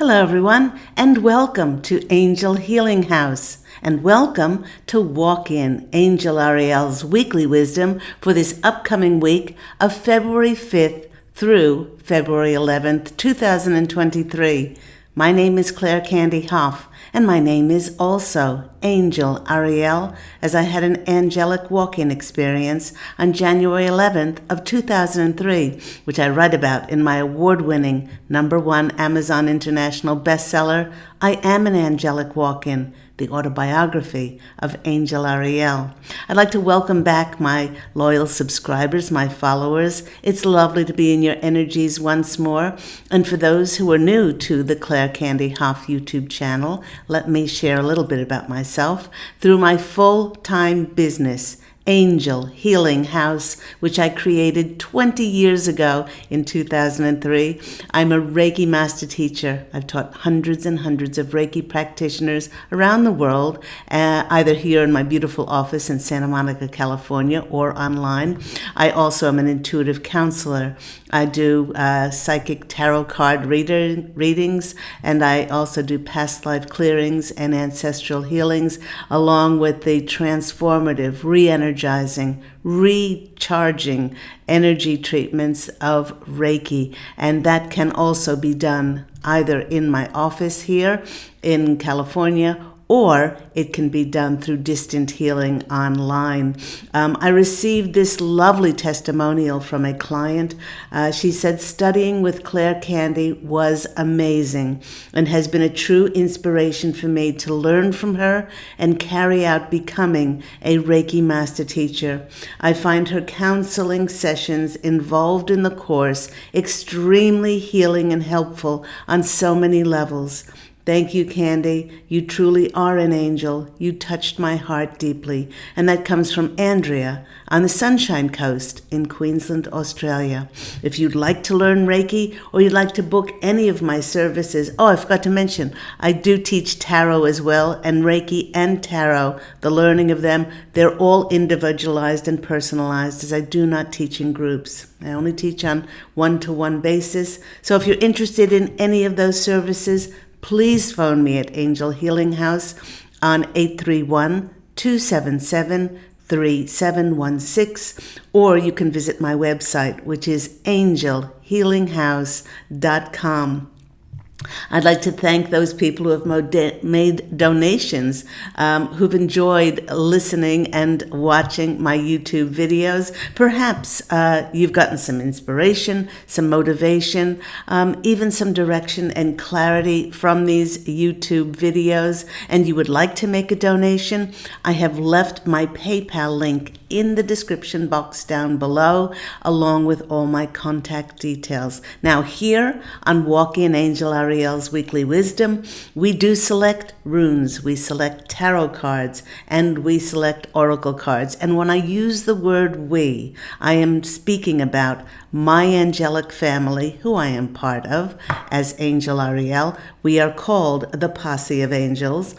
Hello, everyone, and welcome to Angel Healing House, and welcome to Walk In, Angel Ariel's weekly wisdom for this upcoming week of February 5th through February 11th, 2023. My name is Claire Candy Hoff, and my name is also Angel Ariel, as I had an angelic walk-in experience on January 11th of 2003, which I write about in my award-winning #1 Amazon International bestseller, I Am an Angelic Walk-In, the autobiography of Angel Ariel. I'd like to welcome back my loyal subscribers, my followers. It's lovely to be in your energies once more. And for those who are new to the Claire Candy Hoff YouTube channel, let me share a little bit about myself. Through my full-time business, Angel Healing House, which I created 20 years ago in 2003. I'm a Reiki master teacher. I've taught hundreds and hundreds of Reiki practitioners around the world, either here in my beautiful office in Santa Monica, California, or online. I also am an intuitive counselor. I do psychic tarot card readings, and I also do past life clearings and ancestral healings, along with the transformative, re-energizing, recharging energy treatments of Reiki. And that can also be done either in my office here in California, or it can be done through distant healing online. I received this lovely testimonial from a client. She said studying with Claire Candy was amazing and has been a true inspiration for me to learn from her and carry out becoming a Reiki master teacher. I find her counseling sessions involved in the course extremely healing and helpful on so many levels. Thank you, Candy. You truly are an angel. You touched my heart deeply. And that comes from Andrea on the Sunshine Coast in Queensland, Australia. If you'd like to learn Reiki or you'd like to book any of my services, I forgot to mention, I do teach tarot as well, and Reiki and tarot, the learning of them, they're all individualized and personalized, as I do not teach in groups. I only teach on one-to-one basis. So if you're interested in any of those services, please phone me at Angel Healing House on 831-277-3716, or you can visit my website, which is angelhealinghouse.com. I'd like to thank those people who have made donations, who've enjoyed listening and watching my YouTube videos. Perhaps you've gotten some inspiration, some motivation, even some direction and clarity from these YouTube videos, and you would like to make a donation. I have left my PayPal link in the description box down below, along with all my contact details. Now here on Walk In Angel Ariel's Weekly Wisdom, we do select runes, we select tarot cards, and we select oracle cards. And when I use the word we, I am speaking about my angelic family, who I am part of as Angel Ariel. We are called the Posse of Angels.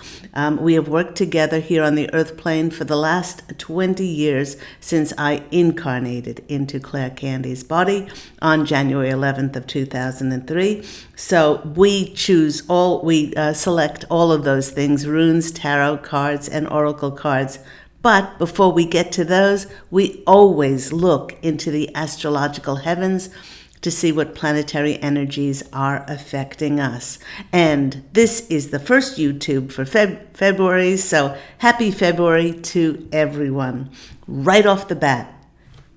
We have worked together here on the earth plane for the last 20 years since I incarnated into Claire Candy's body on January 11th of 2003. So we select all of those things: runes, tarot cards, and oracle cards. But before we get to those, we always look into the astrological heavens to see what planetary energies are affecting us. And this is the first YouTube for February, so happy February to everyone. Right off the bat,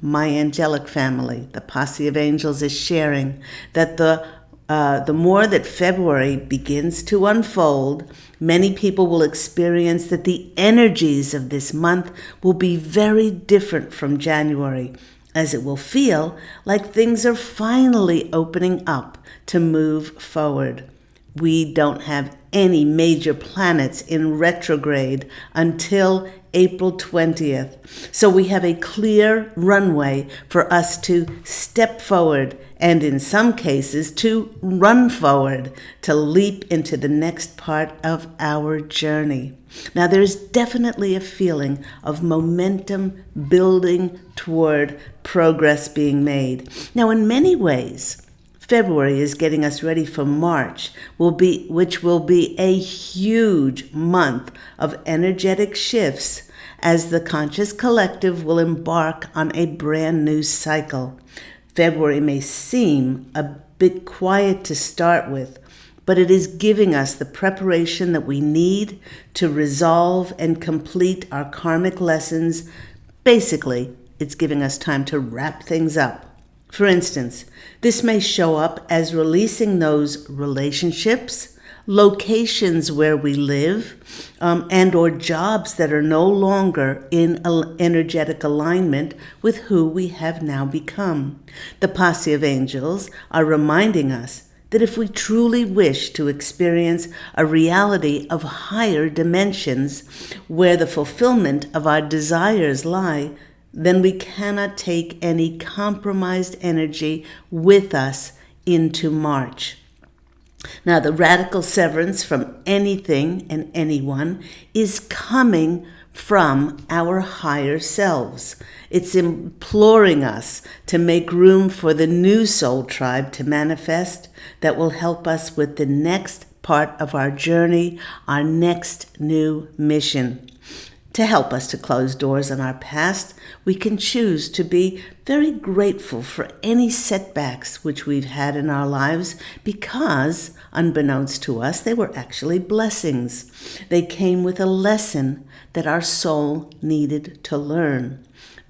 my angelic family, the Posse of Angels, is sharing that the more that February begins to unfold, many people will experience that the energies of this month will be very different from January, as it will feel like things are finally opening up to move forward. We don't have any major planets in retrograde until April 20th. So we have a clear runway for us to step forward, and in some cases to run forward, to leap into the next part of our journey. Now, there's definitely a feeling of momentum building toward progress being made. Now, in many ways, February is getting us ready for March, which will be a huge month of energetic shifts as the conscious collective will embark on a brand new cycle. February may seem a bit quiet to start with, but it is giving us the preparation that we need to resolve and complete our karmic lessons. Basically, it's giving us time to wrap things up. For instance, this may show up as releasing those relationships, locations where we live, and or jobs that are no longer in energetic alignment with who we have now become. The posse of angels are reminding us that if we truly wish to experience a reality of higher dimensions where the fulfillment of our desires lie, then we cannot take any compromised energy with us into March. Now, the radical severance from anything and anyone is coming from our higher selves. It's imploring us to make room for the new soul tribe to manifest that will help us with the next part of our journey, our next new mission. To help us to close doors on our past, we can choose to be very grateful for any setbacks which we've had in our lives because, unbeknownst to us, they were actually blessings. They came with a lesson that our soul needed to learn.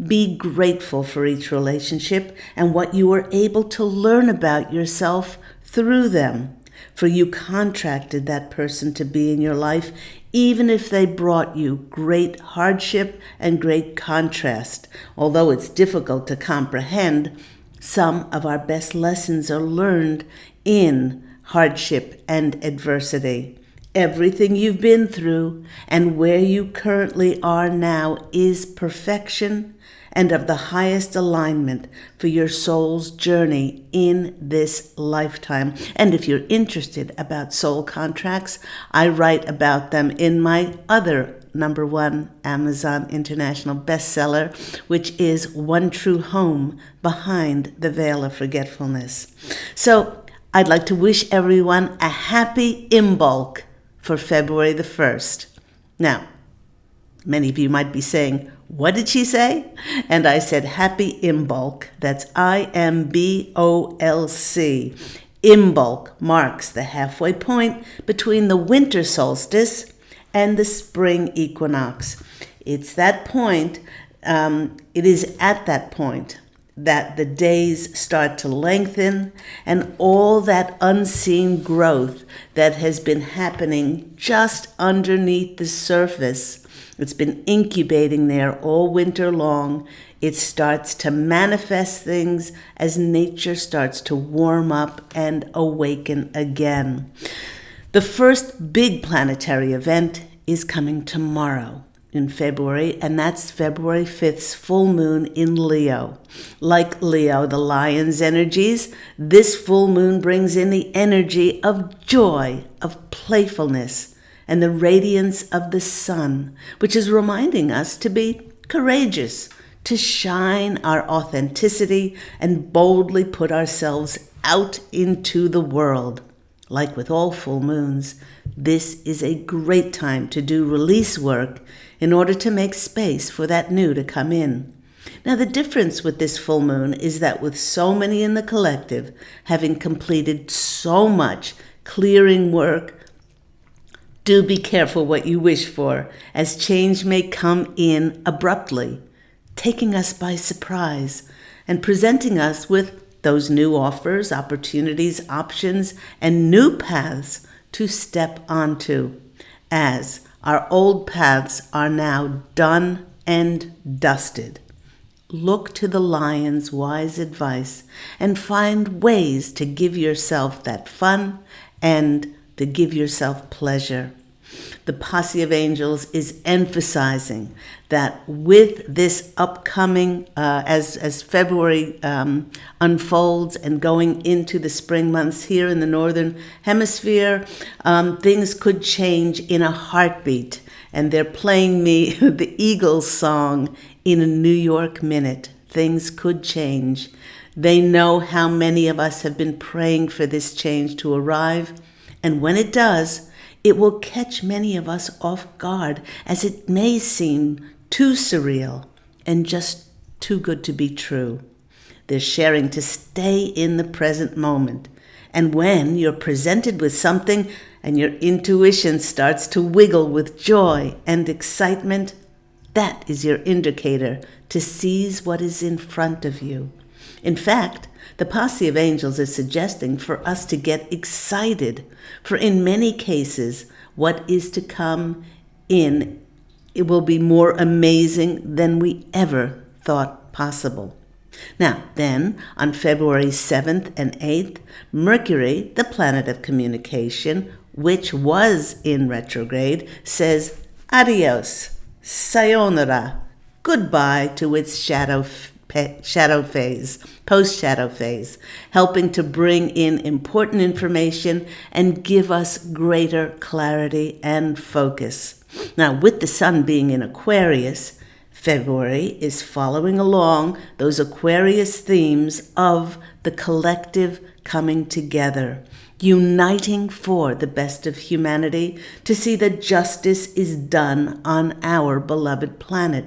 Be grateful for each relationship and what you were able to learn about yourself through them. For you contracted that person to be in your life, even if they brought you great hardship and great contrast. Although it's difficult to comprehend, some of our best lessons are learned in hardship and adversity. Everything you've been through and where you currently are now is perfection and of the highest alignment for your soul's journey in this lifetime. And if you're interested about soul contracts, I write about them in my other #1 Amazon International bestseller, which is One True Home Behind the Veil of Forgetfulness. So I'd like to wish everyone a happy Imbolc for February the 1st. Now, many of you might be saying, what did she say? And I said, happy Imbolc. That's IMBOLC. Imbolc marks the halfway point between the winter solstice and the spring equinox. It's that point, it is at that point that the days start to lengthen and all that unseen growth that has been happening just underneath the surface, it's been incubating there all winter long. It starts to manifest things as nature starts to warm up and awaken again. The first big planetary event is coming tomorrow in February, and that's February 5th's full moon in Leo. Like Leo, the lion's energies, this full moon brings in the energy of joy, of playfulness, and the radiance of the sun, which is reminding us to be courageous, to shine our authenticity and boldly put ourselves out into the world. Like with all full moons, this is a great time to do release work in order to make space for that new to come in. Now, the difference with this full moon is that with so many in the collective having completed so much clearing work, do be careful what you wish for, as change may come in abruptly, taking us by surprise and presenting us with those new offers, opportunities, options, and new paths to step onto, as our old paths are now done and dusted. Look to the lion's wise advice and find ways to give yourself that fun and to give yourself pleasure. The posse of angels is emphasizing that with this upcoming, as February unfolds and going into the spring months here in the Northern Hemisphere, things could change in a heartbeat. And they're playing me the Eagles song in a New York minute. Things could change. They know how many of us have been praying for this change to arrive, and when it does, it will catch many of us off guard, as it may seem too surreal and just too good to be true. They're sharing to stay in the present moment. And when you're presented with something and your intuition starts to wiggle with joy and excitement, that is your indicator to seize what is in front of you. In fact, the posse of angels is suggesting for us to get excited, for in many cases, what is to come it will be more amazing than we ever thought possible. Now, then, on February 7th and 8th, Mercury, the planet of communication, which was in retrograde, says adios, sayonara, goodbye to its shadow phase, post-shadow phase, helping to bring in important information and give us greater clarity and focus. Now, with the sun being in Aquarius, February is following along those Aquarius themes of the collective coming together, uniting for the best of humanity to see that justice is done on our beloved planet.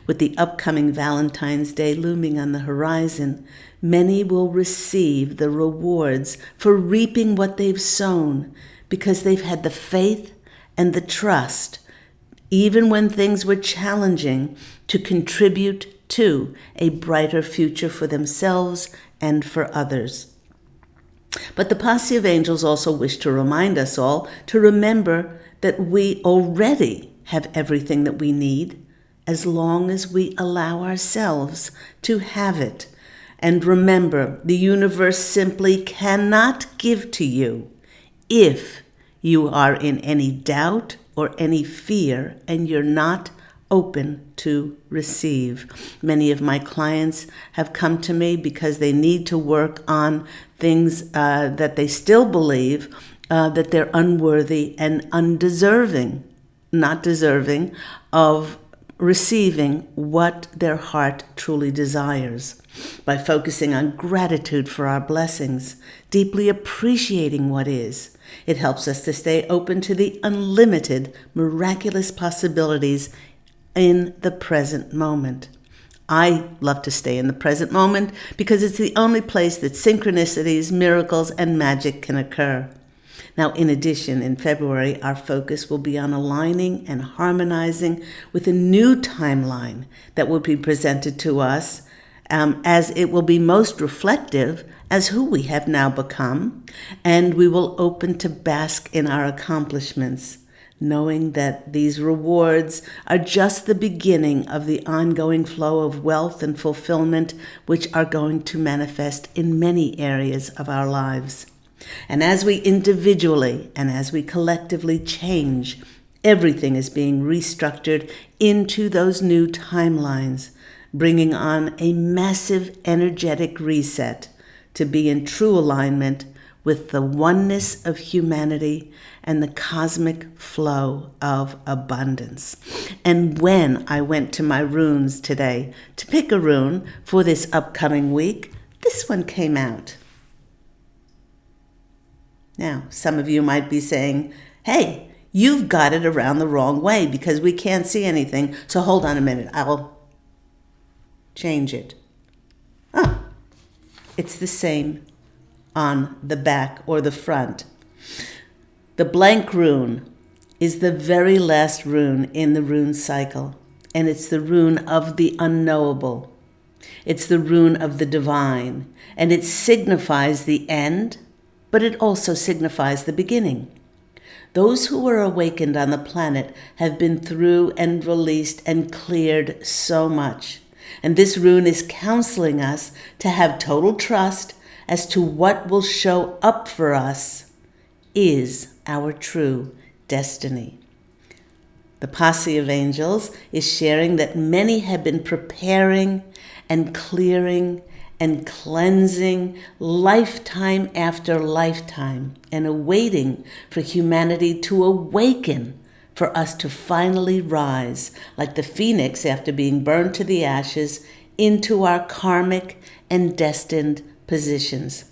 With the upcoming Valentine's Day looming on the horizon, many will receive the rewards for reaping what they've sown because they've had the faith and the trust, even when things were challenging, to contribute to a brighter future for themselves and for others. But the posse of angels also wish to remind us all to remember that we already have everything that we need, as long as we allow ourselves to have it. And remember, the universe simply cannot give to you if you are in any doubt or any fear and you're not open to receive. Many of my clients have come to me because they need to work on things that they still believe that they're unworthy and undeserving, not deserving of receiving what their heart truly desires. By focusing on gratitude for our blessings, deeply appreciating what is, it helps us to stay open to the unlimited, miraculous possibilities in the present moment. I love to stay in the present moment because it's the only place that synchronicities, miracles, and magic can occur. Now, in addition, in February, our focus will be on aligning and harmonizing with a new timeline that will be presented to us as it will be most reflective as who we have now become, and we will open to bask in our accomplishments, knowing that these rewards are just the beginning of the ongoing flow of wealth and fulfillment which are going to manifest in many areas of our lives. And as we individually and as we collectively change, everything is being restructured into those new timelines, bringing on a massive energetic reset to be in true alignment with the oneness of humanity and the cosmic flow of abundance. And when I went to my runes today to pick a rune for this upcoming week, this one came out. Now, some of you might be saying, hey, you've got it around the wrong way because we can't see anything. So hold on a minute, I'll change it. Oh, it's the same on the back or the front. The blank rune is the very last rune in the rune cycle, and it's the rune of the unknowable. It's the rune of the divine, and it signifies the end, but it also signifies the beginning. Those who were awakened on the planet have been through and released and cleared so much. And this rune is counseling us to have total trust as to what will show up for us is our true destiny. The posse of angels is sharing that many have been preparing and clearing and cleansing lifetime after lifetime and awaiting for humanity to awaken, for us to finally rise like the phoenix after being burned to the ashes into our karmic and destined positions.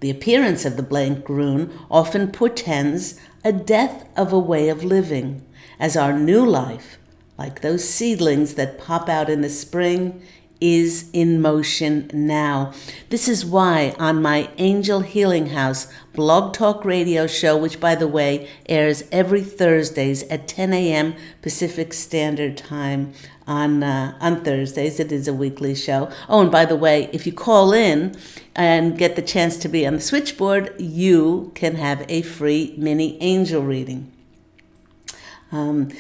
The appearance of the blank rune often portends a death of a way of living, as our new life, like those seedlings that pop out in the spring, is in motion now. This is why on my Angel Healing House blog talk radio show, which by the way airs every Thursdays at 10 a.m. Pacific Standard Time on Thursdays, it is a weekly show. Oh, and by the way, if you call in and get the chance to be on the switchboard, you can have a free mini angel reading. On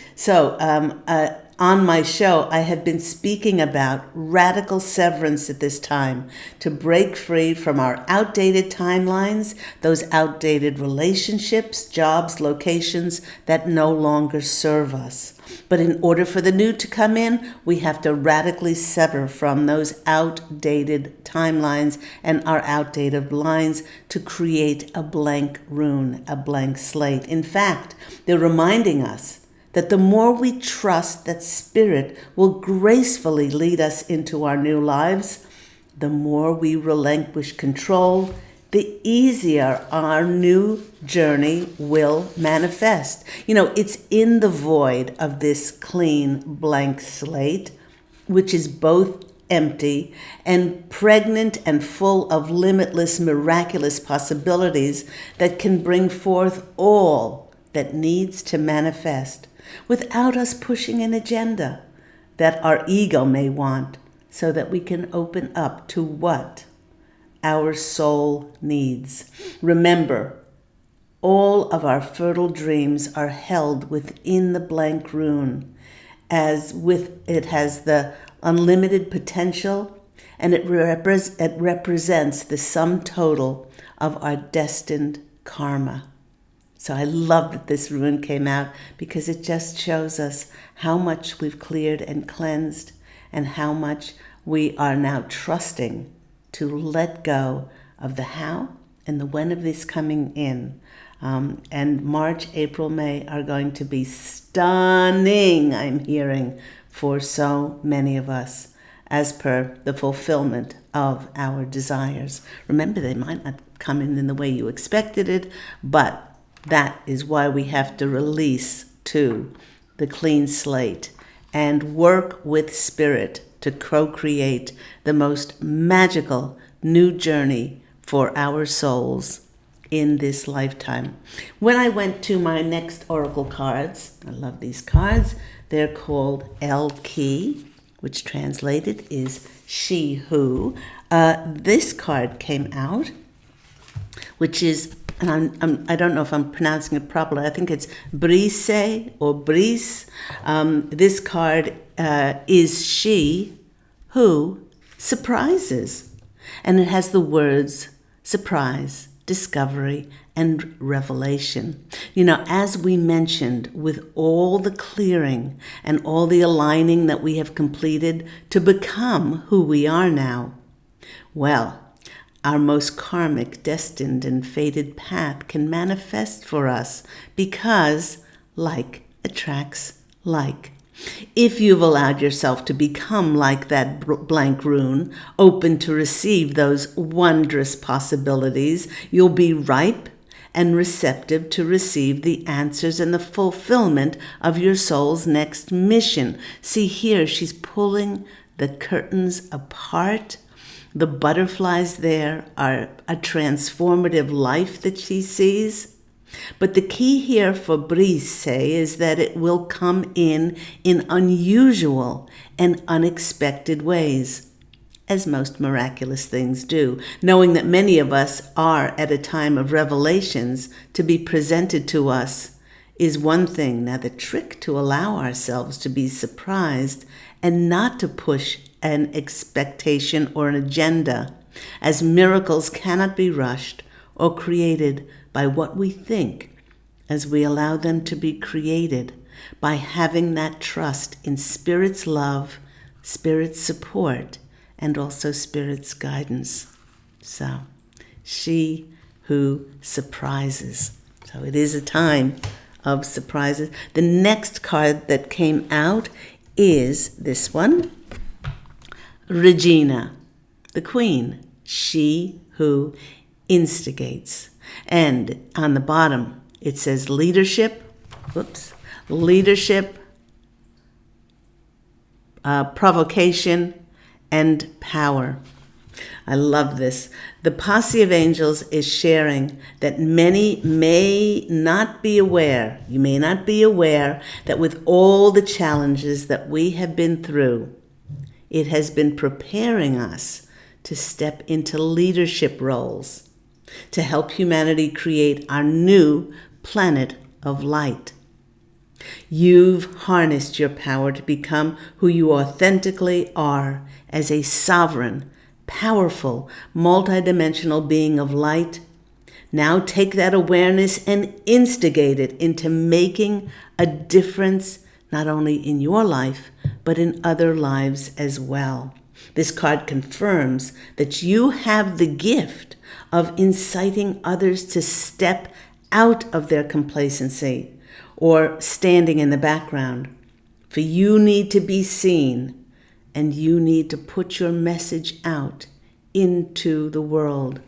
my show, I have been speaking about radical severance at this time to break free from our outdated timelines, those outdated relationships, jobs, locations that no longer serve us. But in order for the new to come in, we have to radically sever from those outdated timelines and our outdated lines to create a blank rune, a blank slate. In fact, they're reminding us that the more we trust that Spirit will gracefully lead us into our new lives, the more we relinquish control, the easier our new journey will manifest. It's in the void of this clean blank slate, which is both empty and pregnant and full of limitless, miraculous possibilities that can bring forth all that needs to manifest, without us pushing an agenda that our ego may want, so that we can open up to what our soul needs. Remember, all of our fertile dreams are held within the blank rune, as it has the unlimited potential, and it represents the sum total of our destined karma. So I love that this rune came out, because it just shows us how much we've cleared and cleansed, and how much we are now trusting to let go of the how and the when of this coming in. And March, April, May are going to be stunning, I'm hearing, for so many of us, as per the fulfillment of our desires. Remember, they might not come in the way you expected it, but that is why we have to release to the clean slate and work with Spirit to co-create the most magical new journey for our souls in this lifetime. When I went to my next oracle cards, I love these cards, they're called El Key, which translated is she who. This card came out, which is, and I don't know if I'm pronouncing it properly. I think it's Brise or Brise. This card is she who surprises. And it has the words surprise, discovery, and revelation. As we mentioned, with all the clearing and all the aligning that we have completed to become who we are now, well, our most karmic, destined, and fated path can manifest for us, because like attracts like. If you've allowed yourself to become like that blank rune, open to receive those wondrous possibilities, you'll be ripe and receptive to receive the answers and the fulfillment of your soul's next mission. See here, she's pulling the curtains apart. The butterflies there are a transformative life that she sees. But the key here for Brise is that it will come in unusual and unexpected ways, as most miraculous things do, knowing that many of us are at a time of revelations to be presented to us is one thing. Now, the trick to allow ourselves to be surprised and not to push an expectation or an agenda, as miracles cannot be rushed or created by what we think, as we allow them to be created by having that trust in Spirit's love, Spirit's support, and also Spirit's guidance. So, she who surprises. So it is a time of surprises. The next card that came out is this one, Regina, the queen, she who instigates. And on the bottom, it says leadership, provocation, and power. I love this. The posse of angels is sharing that many may not be aware, you may not be aware that with all the challenges that we have been through, it has been preparing us to step into leadership roles, to help humanity create our new planet of light. You've harnessed your power to become who you authentically are as a sovereign, powerful, multidimensional being of light. Now take that awareness and instigate it into making a difference, not only in your life, but in other lives as well. This card confirms that you have the gift of inciting others to step out of their complacency or standing in the background. For you need to be seen, and you need to put your message out into the world.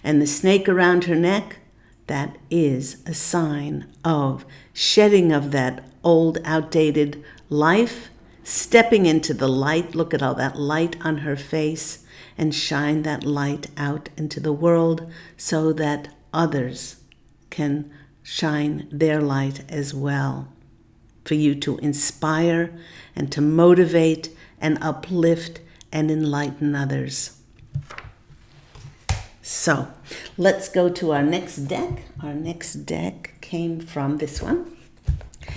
And the snake around her neck, that is a sign of shedding of that old, outdated life, stepping into the light. Look at all that light on her face, and shine that light out into the world so that others can shine their light as well. For you to inspire and to motivate and uplift and enlighten others. So let's go to our next deck. Our next deck came from this one.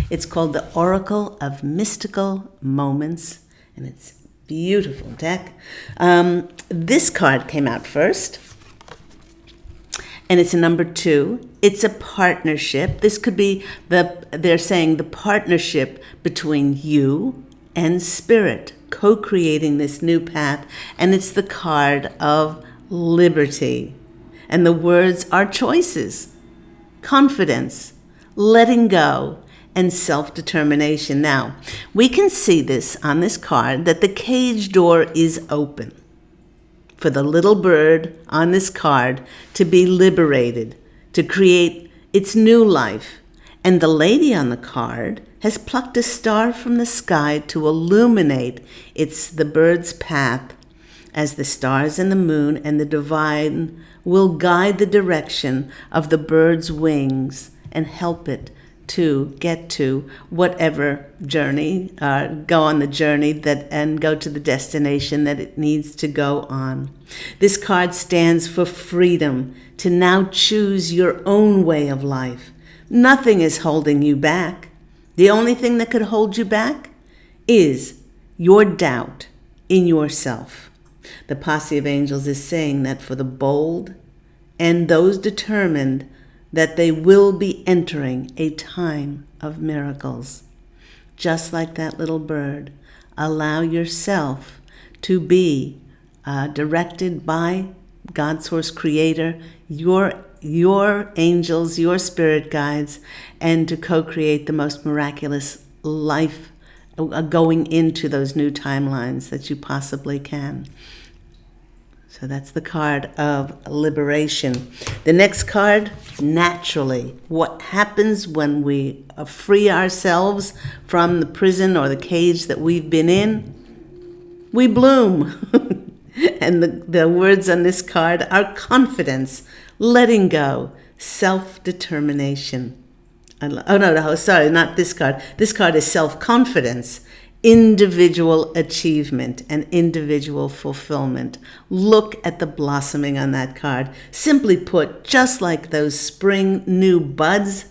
It's called the Oracle of Mystical Moments, and it's a beautiful deck. This card came out first, and it's a number 2. It's a partnership. This could be they're saying the partnership between you and spirit, co-creating this new path. And it's the card of liberty. And the words are choices, confidence, letting go, and self-determination. Now, we can see this on this card that the cage door is open for the little bird on this card to be liberated, to create its new life. And the lady on the card has plucked a star from the sky to illuminate the bird's path, as the stars and the moon and the divine will guide the direction of the bird's wings and help it to get to whatever journey, go on the journey and go to the destination that it needs to go on. This card stands for freedom, to now choose your own way of life. Nothing is holding you back. The only thing that could hold you back is your doubt in yourself. The posse of angels is saying that for the bold and those determined, that they will be entering a time of miracles. Just like that little bird, allow yourself to be directed by God, Source Creator, your angels, your spirit guides, and to co-create the most miraculous life going into those new timelines that you possibly can. So that's the card of liberation. The next card, naturally. What happens when we free ourselves from the prison or the cage that we've been in? We bloom. And the words on this card are confidence, letting go, self-determination. Sorry, not this card. This card is self-confidence, individual achievement, and individual fulfillment. Look at the blossoming on that card. Simply put, just like those spring new buds,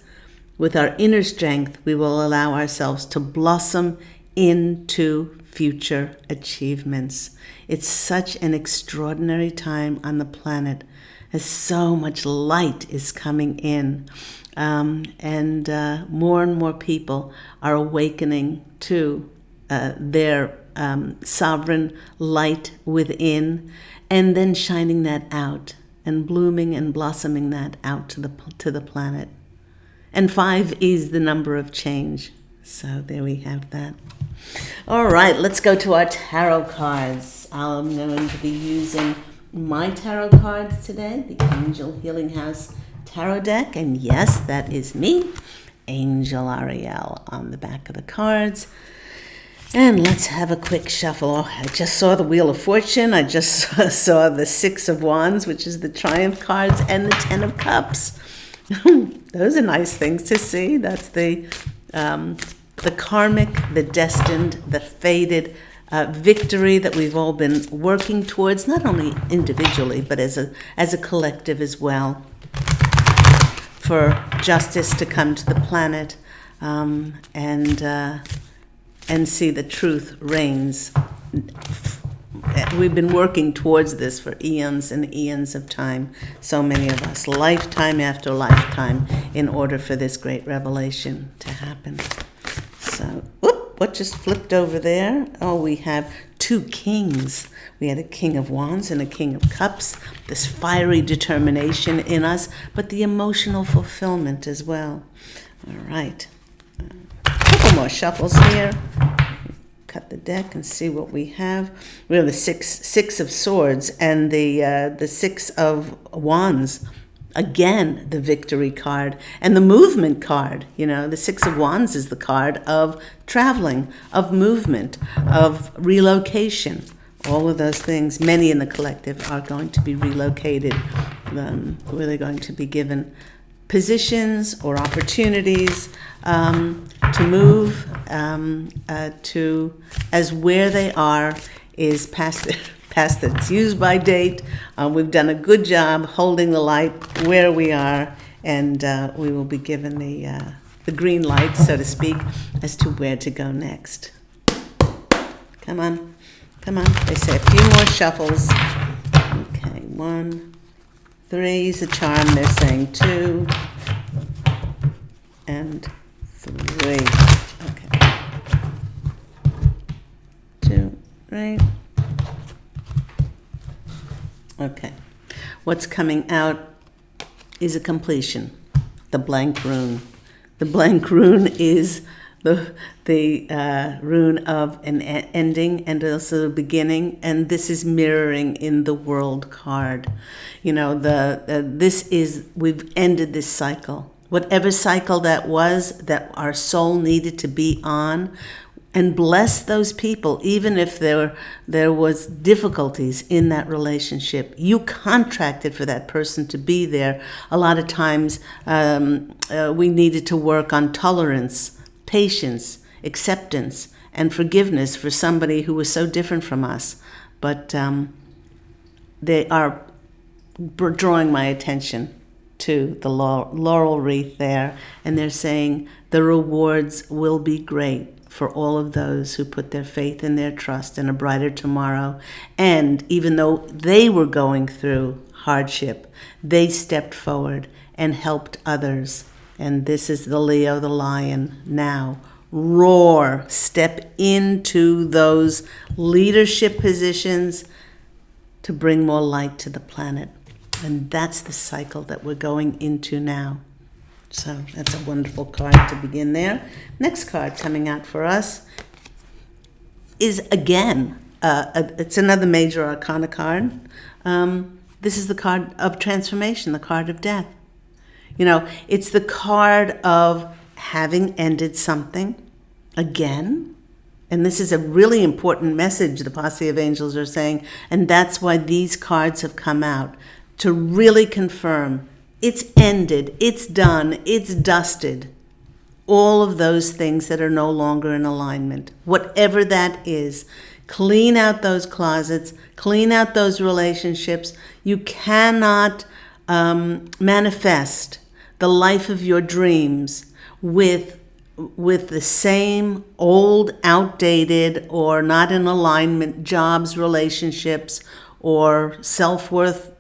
with our inner strength, we will allow ourselves to blossom into future achievements. It's such an extraordinary time on the planet, as so much light is coming in. And more and more people are awakening to their sovereign light within, and then shining that out and blooming and blossoming that out to the planet. And 5 is the number of change. So there we have that. All right, let's go to our tarot cards. I'm going to be using my tarot cards today, the Angel Healing House Tarot deck. And yes, that is me, Angel Ariel, on the back of the cards. And let's have a quick shuffle. Oh, I just saw the Wheel of Fortune. I just saw the Six of Wands, which is the Triumph cards, and the Ten of Cups. Those are nice things to see. That's the karmic, the destined, the fated victory that we've all been working towards, not only individually, but as a collective as well, for justice to come to the planet, and see the truth reigns. We've been working towards this for eons and eons of time, so many of us, lifetime after lifetime, in order for this great revelation to happen. So, what just flipped over there? Oh, we have two kings. We had a King of Wands and a King of Cups, this fiery determination in us, but the emotional fulfillment as well. All right. A couple more shuffles here. Cut the deck and see what we have. We have the six of Swords and the Six of Wands. Again, the victory card and the movement card. You know, the Six of Wands is the card of traveling, of movement, of relocation. All of those things. Many in the collective are going to be relocated, where they're going to be given positions or opportunities to move to, as where they are is past its use by date. We've done a good job holding the light where we are, and we will be given the green light, so to speak, as to where to go next. Come on. They say a few more shuffles. Okay, 1, 3 is a charm. They're saying 2 and 3. Okay. 2, 3. Okay. What's coming out is a completion. The blank rune. The blank rune is the rune of an ending and also a beginning, and this is mirroring in the World card. You know, we've ended this cycle. Whatever cycle that was, that our soul needed to be on, and bless those people, even if there was difficulties in that relationship. You contracted for that person to be there. A lot of times we needed to work on tolerance, patience, acceptance, and forgiveness for somebody who was so different from us. But they are drawing my attention to the laurel wreath there, and they're saying the rewards will be great for all of those who put their faith and their trust in a brighter tomorrow. And even though they were going through hardship, they stepped forward and helped others. And this is the Leo, the lion, now. Roar, step into those leadership positions to bring more light to the planet. And that's the cycle that we're going into now. So that's a wonderful card to begin there. Next card coming out for us is, again, it's another major arcana card. This is the card of transformation, the card of death. You know, it's the card of having ended something again. And this is a really important message the posse of angels are saying. And that's why these cards have come out, to really confirm it's ended, it's done, it's dusted. All of those things that are no longer in alignment. Whatever that is, clean out those closets, clean out those relationships. You cannot manifest the life of your dreams with the same old, outdated, or not in alignment jobs, relationships, or self-worth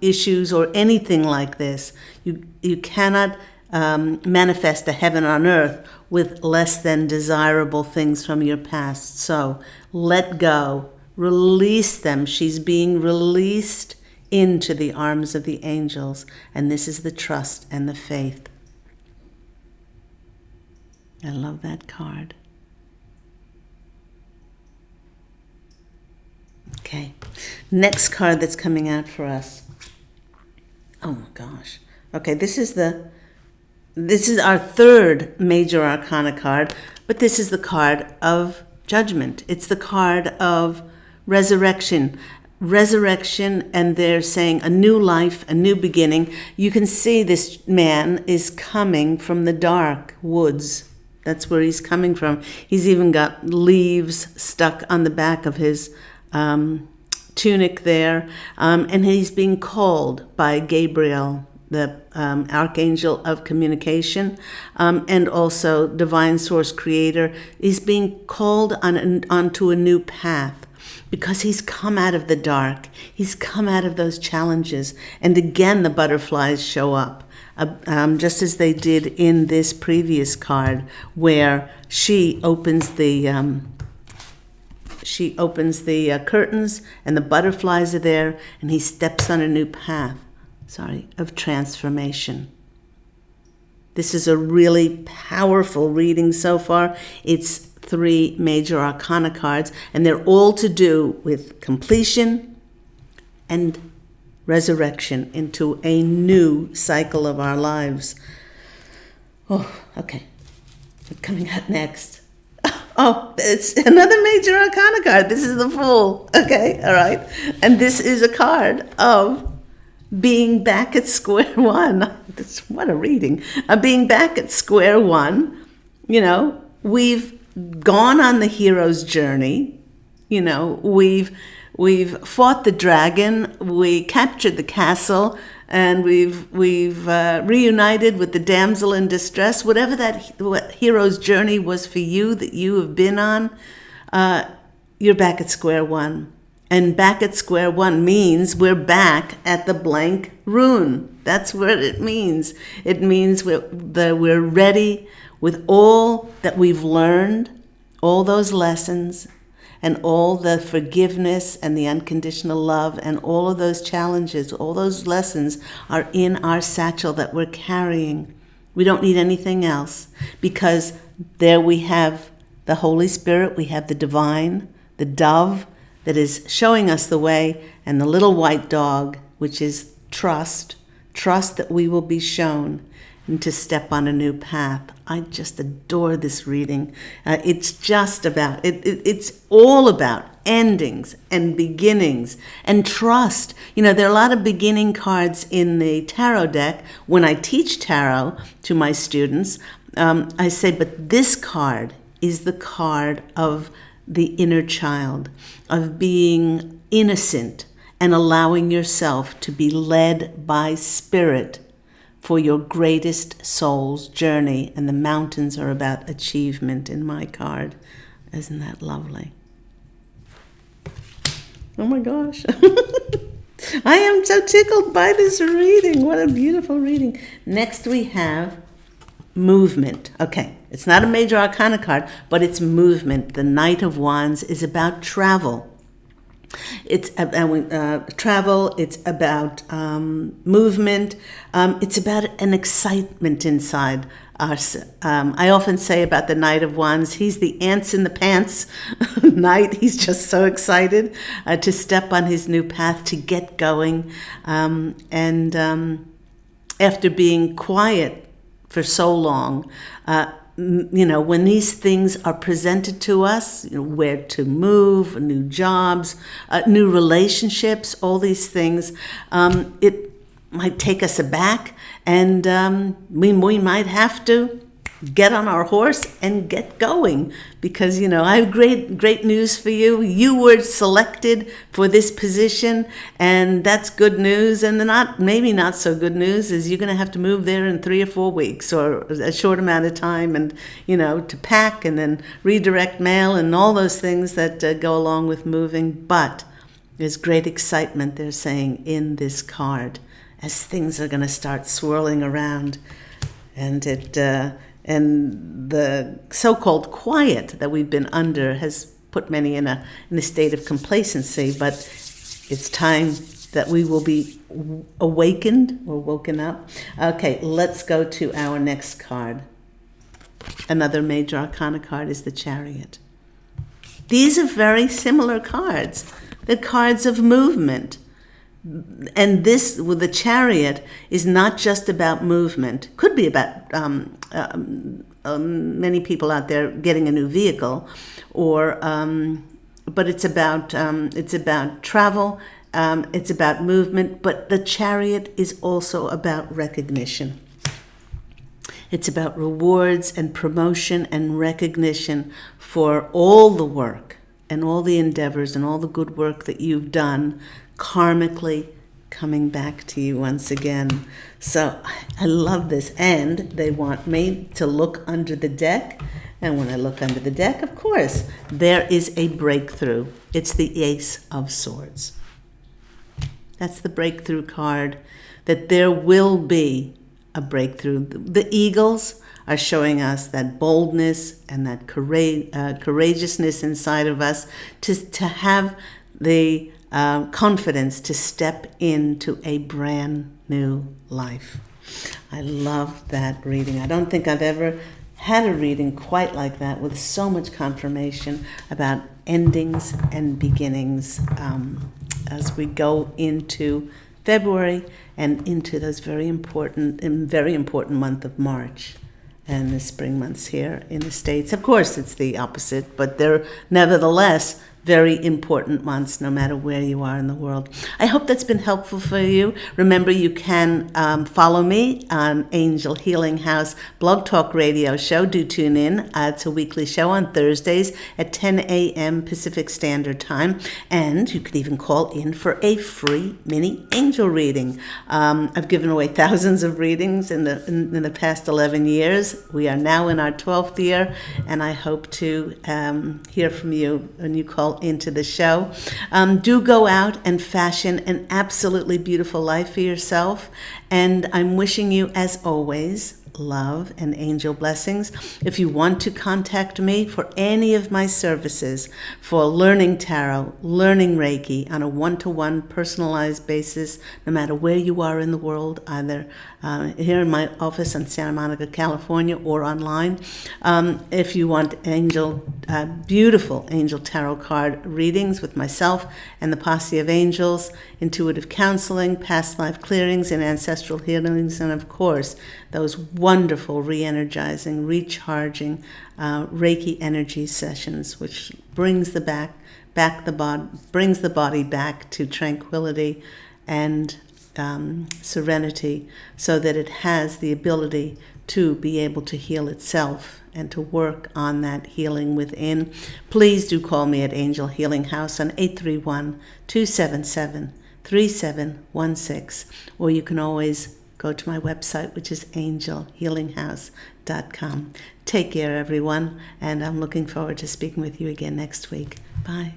issues, or anything like this. You cannot manifest a heaven on earth with less than desirable things from your past. So let go, release them. She's being released into the arms of the angels, and this is the trust and the faith. I love that card. Okay, next card that's coming out for us. Oh my gosh. Okay, this is our third major arcana card, but this is the card of judgment. It's the card of resurrection. Resurrection, and they're saying a new life, a new beginning. You can see this man is coming from the dark woods. That's where he's coming from. He's even got leaves stuck on the back of his tunic there, and he's being called by Gabriel, the archangel of communication, and also divine source creator. He's being called onto a new path because he's come out of the dark. He's come out of those challenges. And again, the butterflies show up, just as they did in this previous card, where she opens the curtains and the butterflies are there, and he steps on a new path, of transformation. This is a really powerful reading so far. It's 3 major arcana cards, and they're all to do with completion and resurrection into a new cycle of our lives. Oh, okay. What's coming out next? Oh, it's another major arcana card. This is the Fool. Okay, all right. And this is a card of being back at square one. What a reading. Being back at square one. We've gone on the hero's journey. We've fought the dragon. We captured the castle. And we've reunited with the damsel in distress. Whatever what hero's journey was for you that you have been on, you're back at square one. And back at square one means we're back at the blank rune. That's what it means. It means we're ready with all that we've learned, all those lessons, and all the forgiveness and the unconditional love and all of those challenges, all those lessons are in our satchel that we're carrying. We don't need anything else, because there we have the Holy Spirit, we have the divine, the dove that is showing us the way, and the little white dog, which is trust that we will be shown and to step on a new path. I just adore this reading. It's all about endings and beginnings and trust. There are a lot of beginning cards in the tarot deck. When I teach tarot to my students, I say, but this card is the card of the inner child, of being innocent and allowing yourself to be led by spirit for your greatest soul's journey. And the mountains are about achievement in my card. Isn't that lovely? Oh my gosh. I am so tickled by this reading. What a beautiful reading. Next we have movement. Okay, it's not a major arcana card, but it's movement. The Knight of Wands is about travel. It's about travel. It's about movement. It's about an excitement inside us. I often say about the Knight of Wands, he's the ants in the pants knight. He's just so excited to step on his new path, to get going. And after being quiet for so long, when these things are presented to us, where to move, new jobs, new relationships, all these things, it might take us aback, and we might have to get on our horse and get going, because I have great news for you. You were selected for this position, and that's good news. And maybe not so good news is you're going to have to move there in 3 or 4 weeks, or a short amount of time, and to pack and then redirect mail and all those things that go along with moving. But there's great excitement, they're saying, in this card, as things are going to start swirling around, and and the so-called quiet that we've been under has put many in a state of complacency. But it's time that we will be awakened or woken up. Okay, let's go to our next card. another major arcana card is the Chariot. These are very similar cards. The cards of movement. And this, with the Chariot, is not just about movement. Could be about many people out there getting a new vehicle, but it's about travel. It's about movement. But the Chariot is also about recognition. It's about rewards and promotion and recognition for all the work and all the endeavors and all the good work that you've done, karmically coming back to you once again. So I love this. And they want me to look under the deck. And when I look under the deck, of course, there is a breakthrough. It's the Ace of Swords. That's the breakthrough card, that there will be a breakthrough. The eagles are showing us that boldness and that courageousness inside of us to have the confidence to step into a brand new life. I love that reading. I don't think I've ever had a reading quite like that, with so much confirmation about endings and beginnings as we go into February and into those very important month of March and the spring months here in the States. Of course, it's the opposite, but they're nevertheless very important months, no matter where you are in the world. I hope that's been helpful for you. Remember, you can follow me on Angel Healing House Blog Talk Radio show. Do tune in. It's a weekly show on Thursdays at 10 a.m. Pacific Standard Time. And you could even call in for a free mini angel reading. I've given away thousands of readings in the past 11 years. We are now in our 12th year, and I hope to hear from you when you call into the show. Do go out and fashion an absolutely beautiful life for yourself. And I'm wishing you, as always, love and angel blessings. If you want to contact me for any of my services for learning tarot, learning Reiki on a one-to-one personalized basis, no matter where you are in the world, either here in my office in Santa Monica, California, or online. If you want beautiful angel tarot card readings with myself and the posse of angels, intuitive counseling, past life clearings, and ancestral healings, and of course, those wonderful re-energizing, recharging Reiki energy sessions, which brings the body back to tranquility and serenity, so that it has the ability to be able to heal itself and to work on that healing within. Please do call me at Angel Healing House on 831-277-3716, or you can always go to my website, which is angelhealinghouse.com. Take care, everyone, and I'm looking forward to speaking with you again next week. Bye.